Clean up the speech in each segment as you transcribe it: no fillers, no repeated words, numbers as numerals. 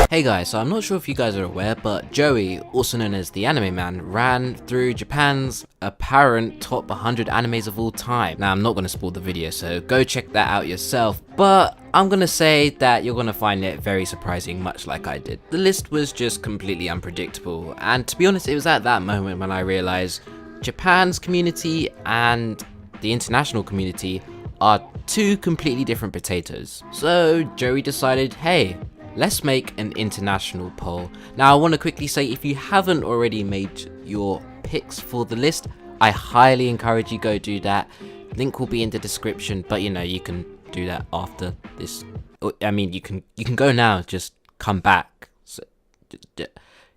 Hey guys, so I'm not sure if you guys are aware, but Joey, also known as TheAnimeMan, ran through Japan's apparent top 100 animes of all time. Now, I'm not going to spoil the video, so go check that out yourself, but I'm going to say that you're going to find it very surprising, much like I did. The list was just completely unpredictable, and to be honest, it was at that moment when I realized Japan's community and the international community are two completely different potatoes. So Joey decided, hey, let's make an international poll. Now I want to quickly say, if you haven't already made your picks for the list, I highly encourage you go do that. Link will be in the description, but you know, you can do that after this. I mean, you can go now, just come back. So,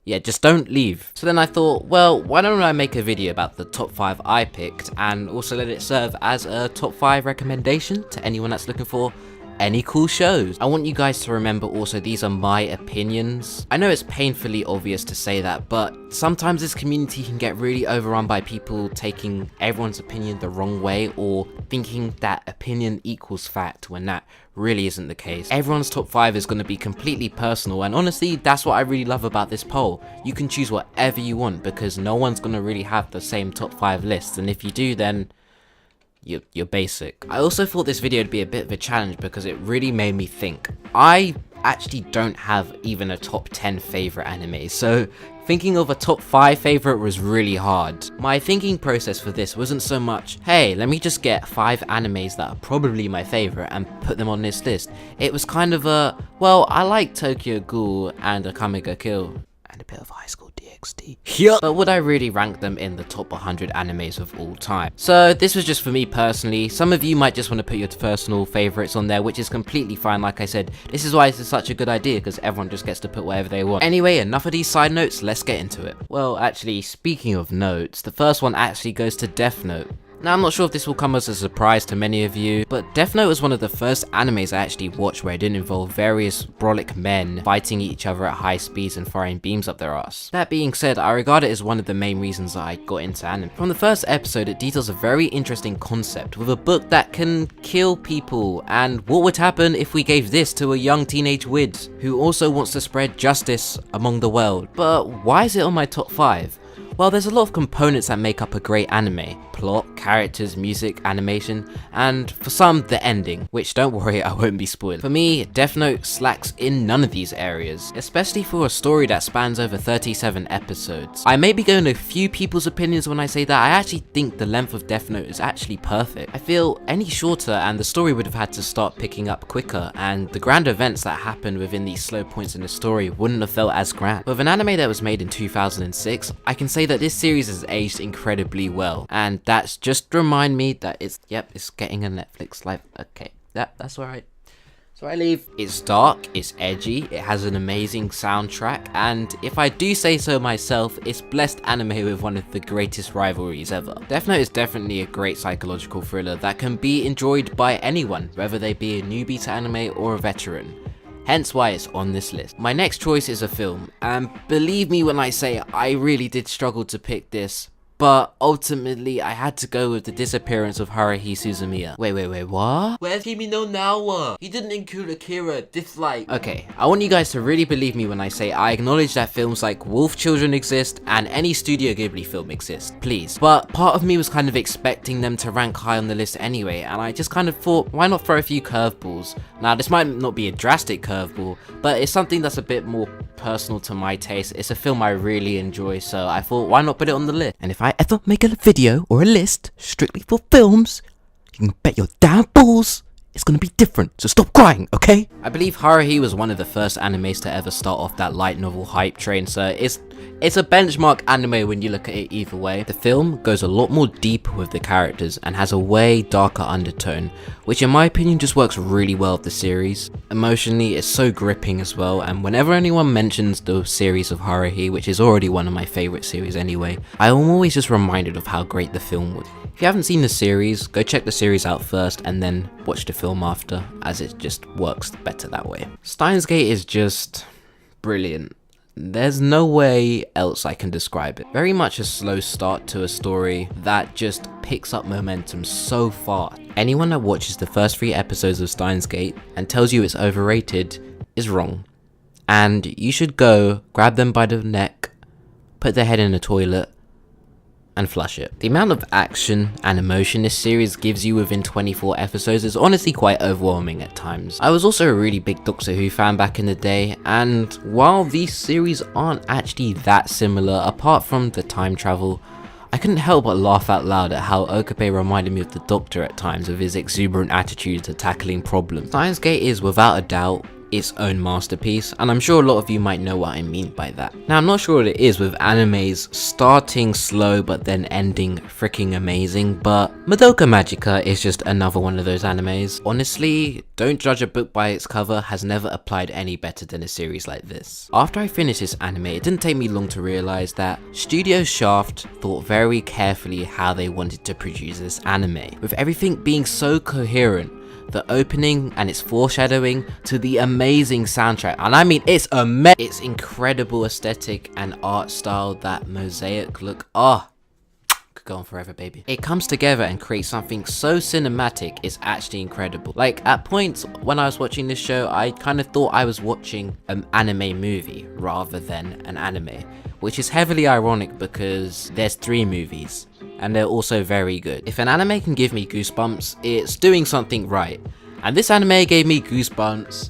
yeah, just don't leave. So then I thought, well, why don't I make a video about the top 5 I picked and also let it serve as a top 5 recommendation to anyone that's looking for any cool shows. I want you guys to remember also, these are my opinions. I know it's painfully obvious to say that, but sometimes this community can get really overrun by people taking everyone's opinion the wrong way or thinking that opinion equals fact when that really isn't the case. Everyone's top 5 is going to be completely personal, and honestly, that's what I really love about this poll. You can choose whatever you want because no one's going to really have the same top 5 lists, and if you do, then you're basic. I also thought this video would be a bit of a challenge because it really made me think. I actually don't have even a top 10 favorite anime, so thinking of a top 5 favorite was really hard. My thinking process for this wasn't so much, hey, let me just get 5 animes that are probably my favorite and put them on this list. It was kind of a, well, I like Tokyo Ghoul and Akame ga Kill and a bit of High School DxD. Yup. But would I really rank them in the top 100 animes of all time? So this was just for me personally. Some of you might just want to put your personal favorites on there, which is completely fine. Like I said, this is why this is such a good idea, because everyone just gets to put whatever they want. Anyway, enough of these side notes, let's get into it. Well, actually, speaking of notes, the first one actually goes to Death Note. Now, I'm not sure if this will come as a surprise to many of you, but Death Note was one of the first animes I actually watched where it didn't involve various brolic men fighting each other at high speeds and firing beams up their ass. That being said, I regard it as one of the main reasons that I got into anime. From the first episode, it details a very interesting concept with a book that can kill people, and what would happen if we gave this to a young teenage wid who also wants to spread justice among the world. But why is it on my top 5? Well, there's a lot of components that make up a great anime. Plot, characters, music, animation, and for some, the ending, which don't worry, I won't be spoiled. For me, Death Note slacks in none of these areas, especially for a story that spans over 37 episodes. I may be going a few people's opinions when I say that I actually think the length of Death Note is actually perfect. I feel any shorter and the story would have had to start picking up quicker, and the grand events that happened within these slow points in the story wouldn't have felt as grand. With an anime that was made in 2006, I can say that this series has aged incredibly well, and that's just to remind me that it's getting a Netflix live. Okay, that's alright. So I leave. It's dark, it's edgy, it has an amazing soundtrack, and if I do say so myself, it's blessed anime with one of the greatest rivalries ever. Death Note is definitely a great psychological thriller that can be enjoyed by anyone, whether they be a newbie to anime or a veteran. Hence why it's on this list. My next choice is a film, and believe me when I say I really did struggle to pick this, but ultimately I had to go with the disappearance of Haruhi Suzumiya. Wait, what? Where's Kimi no Nawa? He didn't include Akira, dislike. Okay, I want you guys to really believe me when I say I acknowledge that films like Wolf Children exist and any Studio Ghibli film exists, please. But part of me was kind of expecting them to rank high on the list anyway, and I just kind of thought, why not throw a few curveballs? Now, this might not be a drastic curveball, but it's something that's a bit more personal to my taste. It's a film I really enjoy, so I thought, why not put it on the list? And if I ever make a video or a list strictly for films, you can bet your damn balls it's gonna be different, so stop crying, okay? I believe Haruhi was one of the first animes to ever start off that light novel hype train, so it's a benchmark anime when you look at it either way. The film goes a lot more deep with the characters and has a way darker undertone, which in my opinion just works really well with the series. Emotionally, it's so gripping as well, and whenever anyone mentions the series of Haruhi, which is already one of my favourite series anyway, I am always just reminded of how great the film was. If you haven't seen the series, go check the series out first and then watch the film after, as it just works better that way. Steins Gate is just brilliant. There's no way else I can describe it. Very much a slow start to a story that just picks up momentum so fast. Anyone that watches the first 3 episodes of Steins Gate and tells you it's overrated is wrong. And you should go grab them by the neck, put their head in the toilet, and flush it. The amount of action and emotion this series gives you within 24 episodes is honestly quite overwhelming at times. I was also a really big Doctor Who fan back in the day, and while these series aren't actually that similar apart from the time travel, I couldn't help but laugh out loud at how Okabe reminded me of the Doctor at times with his exuberant attitude to tackling problems. Steins Gate is without a doubt its own masterpiece, and I'm sure a lot of you might know what I mean by that. Now, I'm not sure what it is with animes starting slow but then ending freaking amazing, but Madoka Magica is just another one of those animes. Honestly, don't judge a book by its cover has never applied any better than a series like this. After I finished this anime, it didn't take me long to realize that Studio Shaft thought very carefully how they wanted to produce this anime, with everything being so coherent. The opening and its foreshadowing to the amazing soundtrack, and I mean it's incredible aesthetic and art style, that mosaic look, could go on forever, baby. It comes together and creates something so cinematic, it's actually incredible. Like, at points when I was watching this show, I kind of thought I was watching an anime movie rather than an anime, which is heavily ironic because there's 3 movies. And they're also very good. If an anime can give me goosebumps, it's doing something right. And this anime gave me goosebumps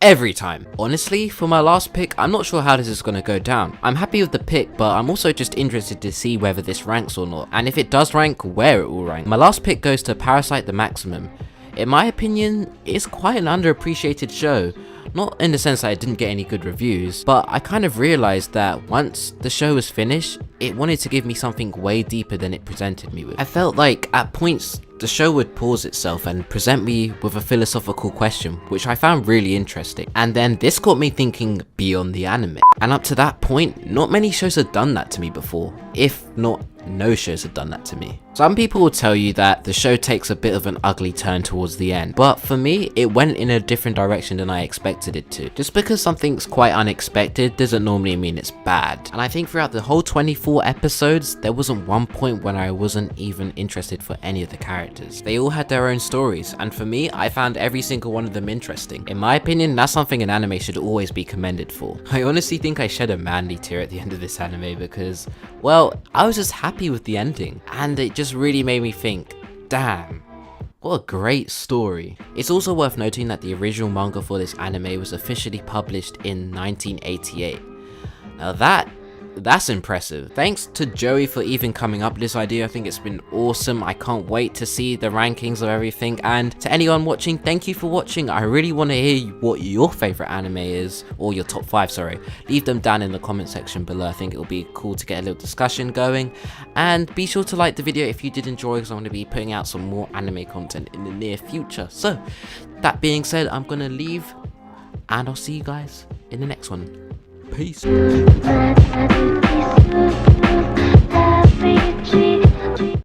every time. Honestly, for my last pick, I'm not sure how this is going to go down. I'm happy with the pick, but I'm also just interested to see whether this ranks or not. And if it does rank, where it will rank. My last pick goes to Parasite the Maximum. In my opinion, it's quite an underappreciated show. Not in the sense that it didn't get any good reviews, but I kind of realized that once the show was finished, it wanted to give me something way deeper than it presented me with. I felt like at points the show would pause itself and present me with a philosophical question, which I found really interesting. And then this got me thinking beyond the anime. And up to that point, not many shows had done that to me before, if not no shows have done that to me. Some people will tell you that the show takes a bit of an ugly turn towards the end, but for me, it went in a different direction than I expected it to. Just because something's quite unexpected doesn't normally mean it's bad. And I think throughout the whole 24 episodes, there wasn't one point when I wasn't even interested for any of the characters. They all had their own stories, and for me, I found every single one of them interesting. In my opinion, that's something an anime should always be commended for. I honestly think I shed a manly tear at the end of this anime because, well, I was just happy with the ending, and it just really made me think, damn, what a great story. It's also worth noting that the original manga for this anime was officially published in 1988. Now that's impressive. Thanks to Joey for even coming up with this idea. I think it's been awesome. I can't wait to see the rankings of everything. And to anyone watching, thank you for watching. I really want to hear what your favorite anime is, or your top 5, sorry. Leave them down in the comment section below. I think it'll be cool to get a little discussion going. And be sure to like the video if you did enjoy, because I'm going to be putting out some more anime content in the near future. So that being said, I'm going to leave, and I'll see you guys in the next one. Peace.